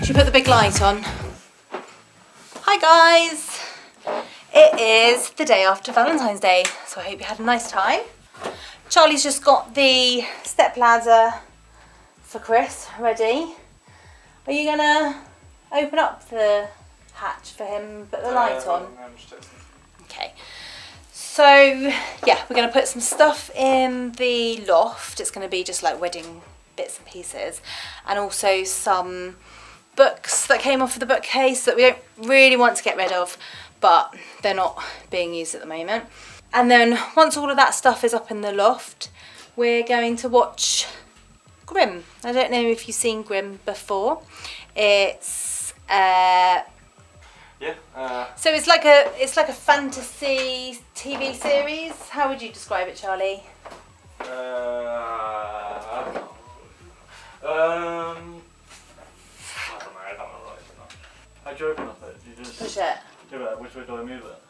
Should we put the big light on? Hi guys! It is the day after Valentine's Day, so I hope you had a nice time. Charlie's just got the step ladder for Chris ready. Are you gonna open up the hatch for him, put the light on? Okay. So yeah, we're gonna put some stuff in the loft. It's gonna be just like wedding bits and pieces, and also some books that came off of the bookcase that we don't really want to get rid of, but they're not being used at the moment. And then once all of that stuff is up in the loft, we're going to watch Grimm. I don't know if you've seen Grimm before. It's so it's like a fantasy TV series. How would you describe it, Charlie? I don't know right enough. How'd you open up it? You just push it. Do it. Which way do I move it?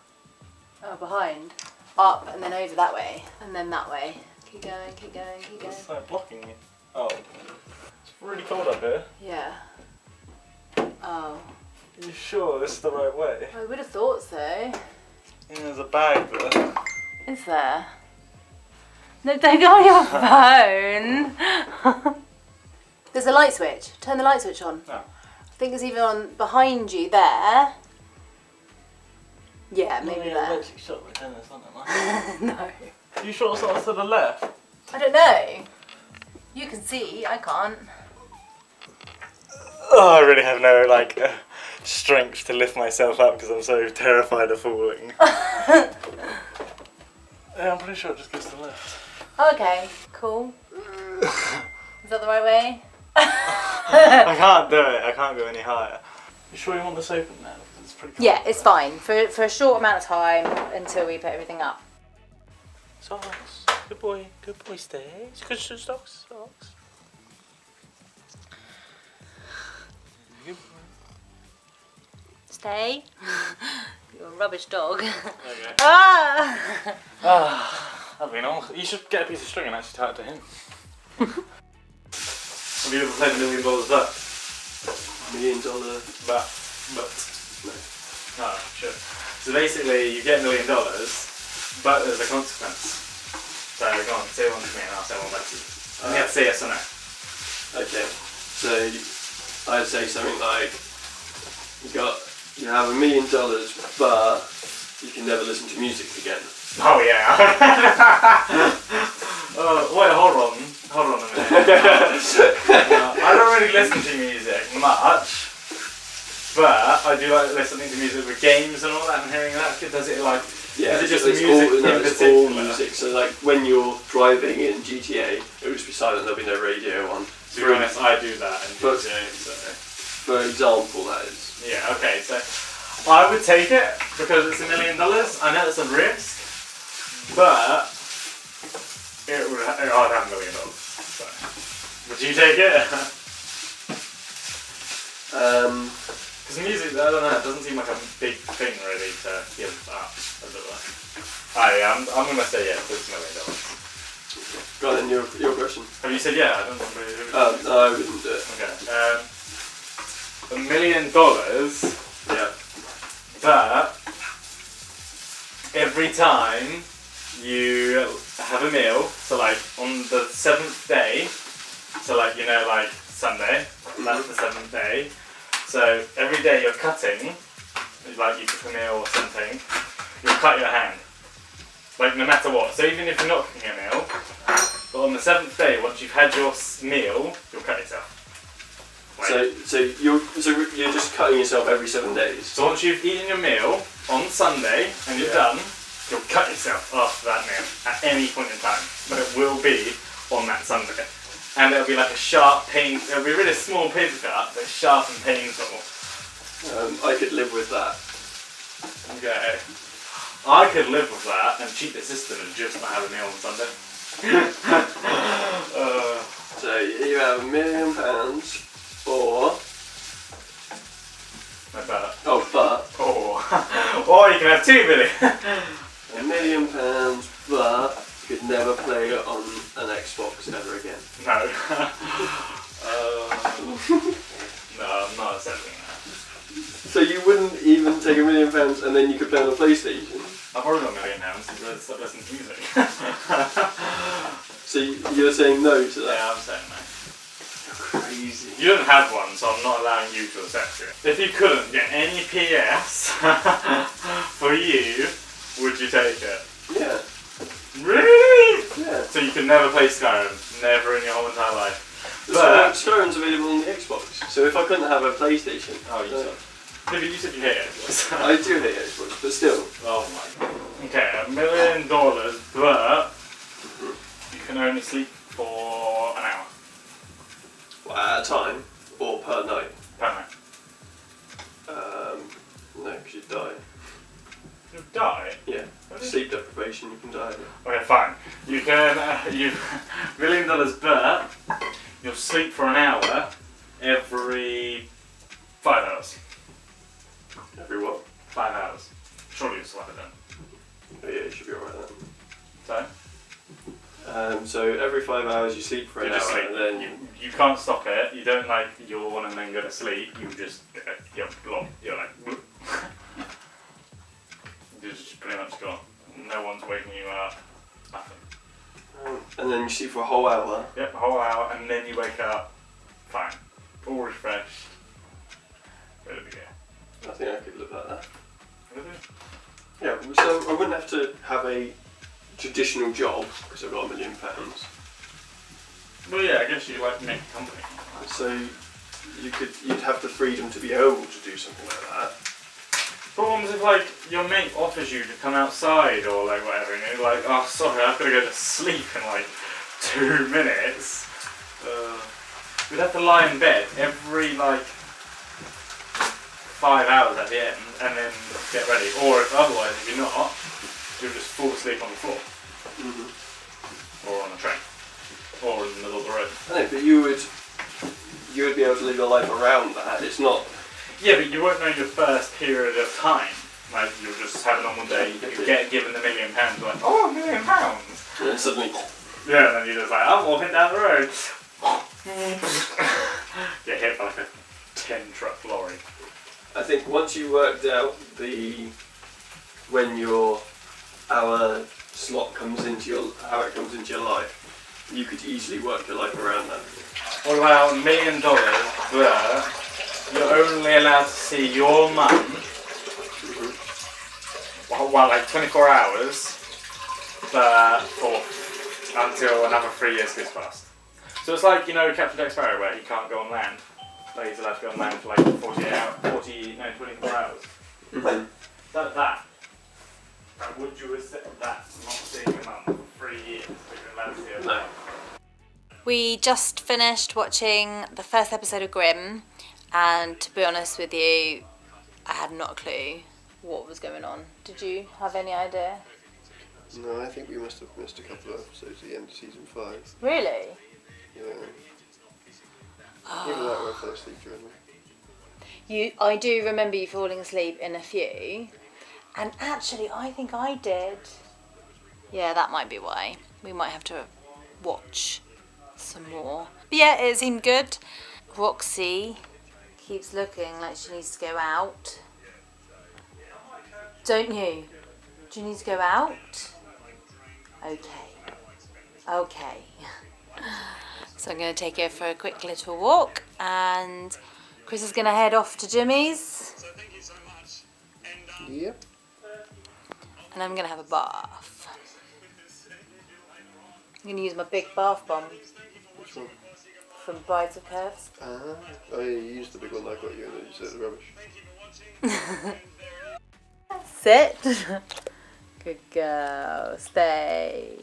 Oh, behind. Up and then over that way. And then that way. Keep going, keep going, keep going. It's like blocking you. Oh. It's really cold up here. Yeah. Oh. Are you sure this is the right way? I would have thought so. Yeah, there's a bag there. Is there? No, don't go on your phone. There's a light switch. Turn the light switch on. No. I think it's even on behind you there. Yeah, maybe there. It's actually shot right there, isn't it? No. Are you sure it's not to the left? I don't know. You can see, I can't. Oh, I really have no strength to lift myself up because I'm so terrified of falling. Yeah, I'm pretty sure it just goes to the left. Okay, cool. Is that the right way? I can't do it. I can't go any higher. You sure you want this open now? It's pretty cold. Yeah, it's fine for a short amount of time until we put everything up. Socks. Good boy, stay. Good socks. Good boy. Stay. You're a rubbish dog. Okay. Ah! That'd be nice. You should get a piece of string and actually tie it to him. Have you ever played $1 million bet? $1 million Bet. No. Oh, sure. So basically, you get $1 million, but there's a consequence. So go on, say one to me and I'll say one back to you. And you have to say yes or no. Okay. So I'd say something like you have $1 million, but you can never listen to music again. Oh yeah. Wait, hold on a minute. I don't really listen to music much, but I do like listening to music with games and all that and hearing that. Does it like? Yeah, is it just it's music all, in it's particular? all music. So like when you're driving in GTA, it will just be silent. There'll be no radio on. To be honest, I do that in GTA. So. For example, that is. Yeah. Okay. So I would take it because it's $1 million. I know it's a risk, but I'd have $1 million. So. Would you take it? Because music, I don't know, it doesn't seem like a big thing really to give up, as it were. I'm going to say yeah, because it's $1 million. Go on then, your question. Have you said yeah? I don't know. No, I wouldn't do it. Okay. $1 million, Yeah. but every time you have a meal, so like on the 7th day, so like, like Sunday, that's the 7th day, so every day you're cutting, like you cook a meal or something, you'll cut your hand, like no matter what. So even if you're not cooking a meal, but on the 7th day, once you've had your meal, you'll cut yourself. So you're just cutting yourself every 7 days. So once you've eaten your meal on Sunday and you're done, you'll cut yourself after that meal at any point in time, but it will be on that Sunday. And it'll be like a sharp pain, it'll be a really small paper cut, but sharp and painful. I could live with that. Okay. I could live with that and cheat the system and just not have a meal on Sunday. So you have £1 million or... But. Or you can have 2 million. £1 million, but you could never play it on an Xbox ever again. No. No, I'm I'm not accepting that. So you wouldn't even take £1,000,000 and then you could play on a PlayStation? I've already got £1,000,000 since I stopped listening to music. So you're saying no to that? Yeah, I'm saying no. Crazy. You don't have one, so I'm not allowing you to accept it. If you couldn't get any PS for you, would you take it? Yeah. Really? Yeah. So you can never play Skyrim, never in your whole entire life. But Skyrim's available on the Xbox, so if I couldn't have a PlayStation... Oh, you said. Yeah, but you said you hate Xbox. I do hate Xbox, but still. Oh my god. Okay, $1 million, but you can only sleep for an hour. Well, at a time, or per night? Per night. No, because you'd die. You die? Yeah. Really? Sleep deprivation, you can die. Okay, fine. You can, you $1 million, but you'll sleep for an hour every 5 hours. Every what? 5 hours. Surely you'll slap it then. Oh yeah, you should be alright So? then. So every 5 hours you sleep for an You hour just sleep. and then... You can't stop it. You don't like yawn and then go to sleep. You just, you're like, you're just pretty much gone. No one's waking you up. Nothing. And then you sleep for a whole hour. Yep, a whole hour, and then you wake up. Fine. All refreshed. Ready to go. I think I could live like that. Really? Yeah, so I wouldn't have to have a traditional job because I've got £1 million. Well, yeah, I guess you like make a company. So you'd have the freedom to be able to do something like that. But what happens if like your mate offers you to come outside or like whatever, and you're like, oh sorry, I've got to go to sleep in like 2 minutes. We'd have to lie in bed every like 5 hours at the end, and then get ready. Or if otherwise, if you're not, you'll just fall asleep on the floor, or on a train, or in the middle of the road. I know, but you would be able to live your life around that. It's not. Yeah, but you won't know your first period of time. Like, you'll just have a normal day, you get given £1 million, like, oh, £1 million! And then suddenly... Yeah, and then you're just like, I'm walking down the road. Get hit by like a 10-truck lorry. I think once you worked out when your hour slot comes into your life, you could easily work your life around that. What about $1 million, but you're only allowed to see your mum, well, like 24 hours, but until another 3 years goes past. So it's like, you know, Captain Jack Sparrow, where he can't go on land. Like he's allowed to go on land for like 24 hours. That. Would you accept that, not seeing your mum for 3 years, but you're allowed to see her? No. We just finished watching the first episode of Grimm, and to be honest with you, I had not a clue what was going on. Did you have any idea? No, I think we must have missed a couple of episodes at the end of season 5. Really? Yeah. Even that I fell asleep during them. I do remember you falling asleep in a few, and actually I think I did. Yeah, that might be why. We might have to watch some more. But yeah, it seemed good. Roxy keeps looking like she needs to go out. Don't you? Do you need to go out? Okay. So I'm going to take her for a quick little walk, and Chris is going to head off to Jimmy's. Yep. And I'm going to have a bath. I'm going to use my big bath bomb. Which one? From Brides of Curves. Oh yeah, you used the big one I got you and then you said the rubbish. Sit. Good girl. Stay.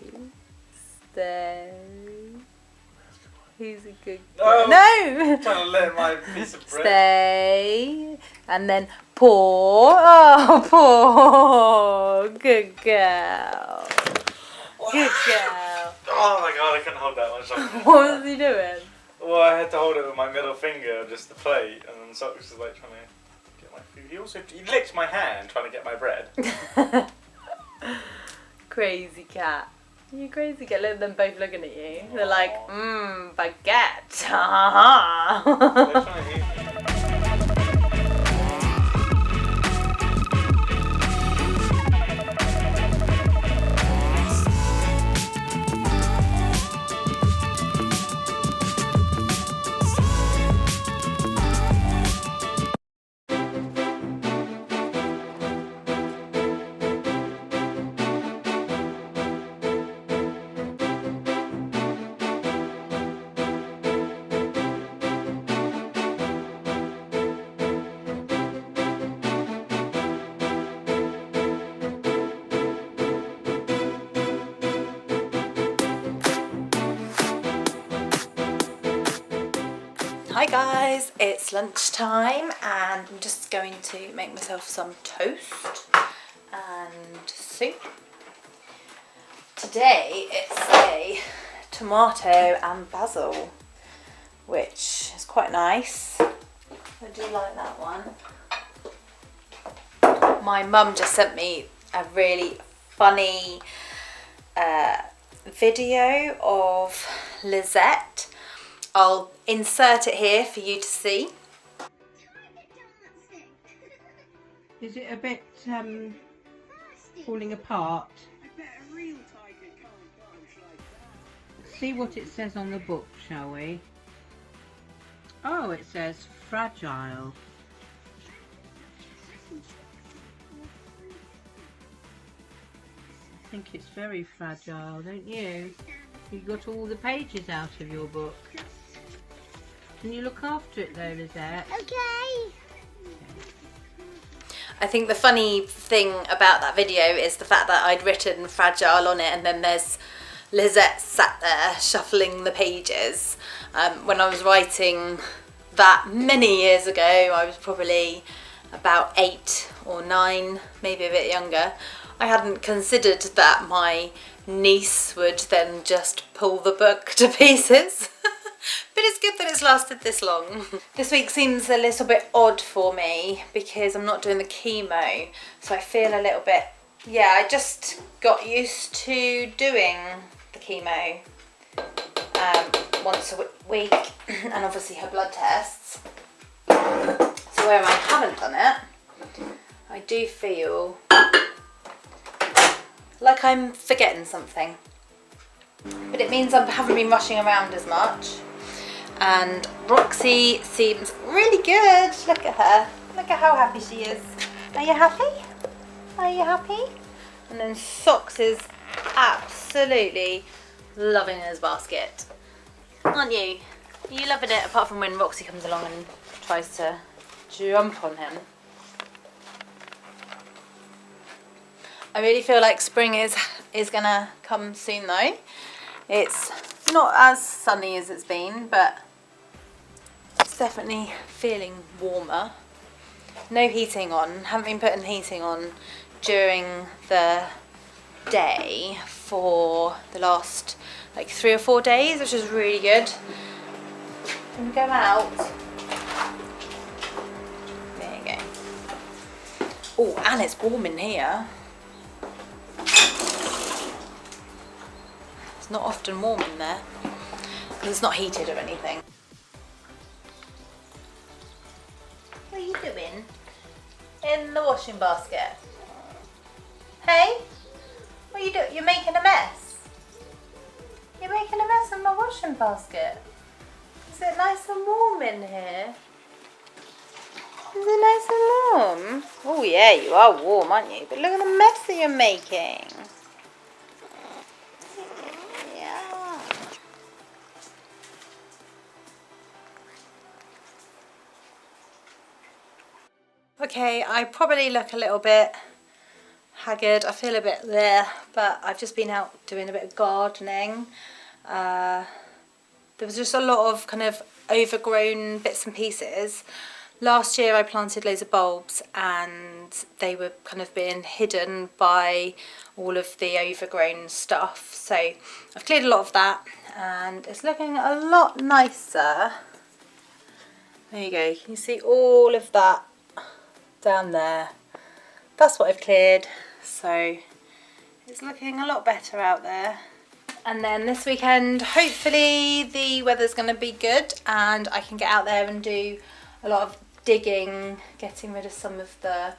He's a good girl. No! I'm trying to let my piece of bread. Stay. And then paw. Oh, paw. Good girl. Good girl. Oh my god, I couldn't hold that much longer. What was he doing? Well, I had to hold it with my middle finger, just the plate, and then Socks was like trying to get my food. He licked my hand trying to get my bread. Crazy cat. You crazy cat. Look at them both looking at you. They're like, baguette. Ha ha ha. They're trying to eat me. Hi guys, it's lunchtime and I'm just going to make myself some toast and soup. Today it's a tomato and basil, which is quite nice. I do like that one. My mum just sent me a really funny video of Lizette. I'll insert it here for you to see. Is it a bit falling apart? See what it says on the book, shall we? Oh, it says fragile. I think it's very fragile, don't you? You got all the pages out of your book. Can you look after it though, Lizette? Okay. I think the funny thing about that video is the fact that I'd written fragile on it, and then there's Lizette sat there shuffling the pages. When I was writing that many years ago, I was probably about 8 or 9, maybe a bit younger. I hadn't considered that my niece would then just pull the book to pieces. But it's good that it's lasted this long. This week seems a little bit odd for me because I'm not doing the chemo, so I feel a little bit, I just got used to doing the chemo once a week and obviously her blood tests. So where I haven't done it, I do feel like I'm forgetting something. But it means I haven't been rushing around as much. And Roxy seems really good. Look at her. Look at how happy she is. Are you happy? Are you happy? And then Socks is absolutely loving his basket. Aren't you? Are you loving it, apart from when Roxy comes along and tries to jump on him? I really feel like spring is gonna come soon though. It's not as sunny as it's been, but it's definitely feeling warmer. No heating on. Haven't been putting heating on during the day for the last like 3 or 4 days, which is really good. Can we go out? There you go. Oh, and it's warm in here. It's not often warm in there because it's not heated or anything. What are you doing in the washing basket? Hey? What are you doing? You're making a mess. You're making a mess in my washing basket. Is it nice and warm in here? Is it nice and warm? Oh yeah, you are warm, aren't you? But look at the mess that you're making. Okay, I probably look a little bit haggard. I feel a bit there, but I've just been out doing a bit of gardening. There was just a lot of kind of overgrown bits and pieces. Last year I planted loads of bulbs and they were kind of being hidden by all of the overgrown stuff. So I've cleared a lot of that and it's looking a lot nicer. There you go, can you see all of that down there? That's what I've cleared, so it's looking a lot better out there. And then this weekend hopefully the weather's going to be good and I can get out there and do a lot of digging, getting rid of some of the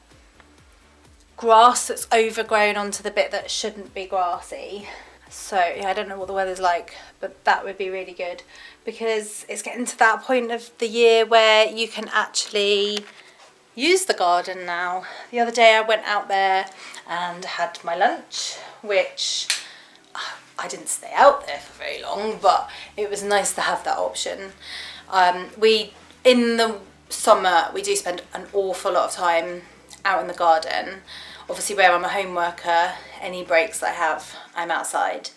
grass that's overgrown onto the bit that shouldn't be grassy. So yeah, I don't know what the weather's like, but that would be really good because it's getting to that point of the year where you can actually use the garden now. The other day I went out there and had my lunch, which I didn't stay out there for very long, but it was nice to have that option. In the summer we do spend an awful lot of time out in the garden. Obviously where I'm a home worker, any breaks that I have, I'm outside.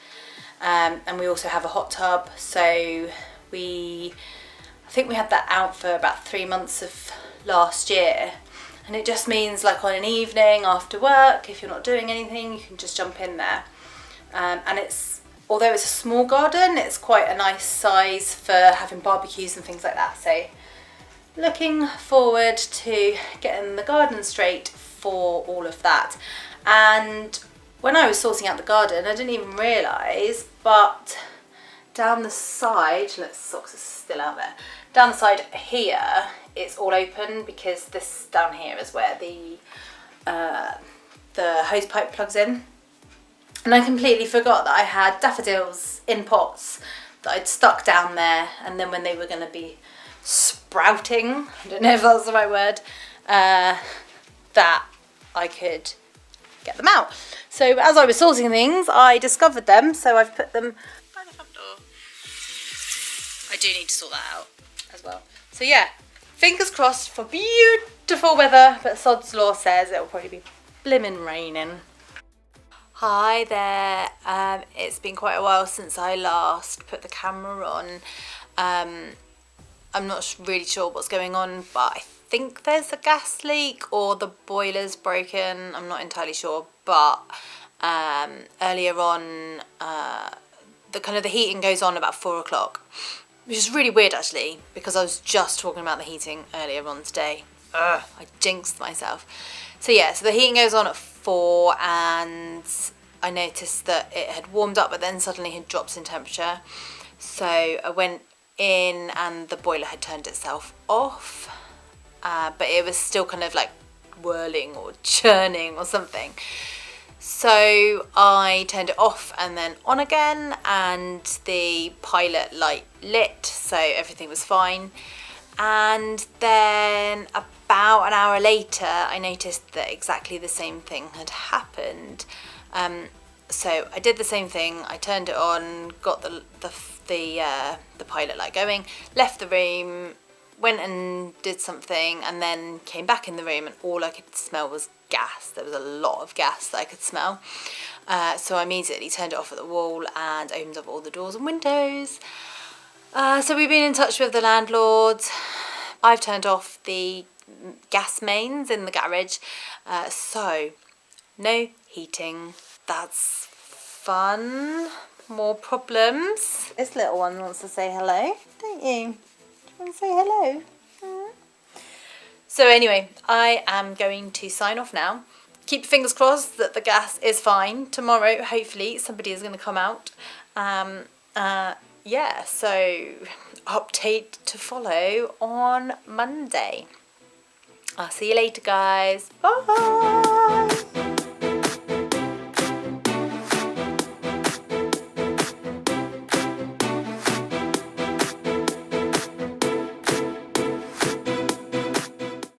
And we also have a hot tub, so I think we had that out for about 3 months of last year, and it just means like on an evening after work, if you're not doing anything, you can just jump in there. And although it's a small garden, it's quite a nice size for having barbecues and things like that. So looking forward to getting the garden straight for all of that. And when I was sorting out the garden, I didn't even realise, but down the side, look, the socks are still out there. Down the side here, it's all open because this down here is where the hose pipe plugs in. And I completely forgot that I had daffodils in pots that I'd stuck down there, and then when they were going to be sprouting, I don't know if that's the right word, that I could get them out. So as I was sorting things, I discovered them, so I've put them by the front door. I do need to sort that out as well. So yeah, fingers crossed for beautiful weather, but sod's law says it'll probably be blimmin' raining. Hi there, it's been quite a while since I last put the camera on. I'm not really sure what's going on, but I think there's a gas leak or the boiler's broken. I'm not entirely sure, but earlier on, the heating goes on about 4 o'clock, which is really weird actually, because I was just talking about the heating earlier on today. I jinxed myself. So yeah, so the heating goes on at 4, and I noticed that it had warmed up but then suddenly had dropped in temperature. So I went in and the boiler had turned itself off, but it was still kind of like whirling or churning or something. So I turned it off and then on again, and the pilot light lit, so everything was fine. And then about an hour later, I noticed that exactly the same thing had happened. So I did the same thing. I turned it on, got the pilot light going, left the room, went and did something, and then came back in the room, and all I could smell was gas. There was a lot of gas that I could smell. So I immediately turned it off at the wall and opened up all the doors and windows. So we've been in touch with the landlord. I've turned off the gas mains in the garage, so no heating. That's fun. More problems. This little one wants to say hello, don't you? Do you want to say hello? So anyway, I am going to sign off now. Keep your fingers crossed that the gas is fine. Tomorrow, hopefully, somebody is going to come out. Yeah, so update to follow on Monday. I'll see you later, guys. Bye.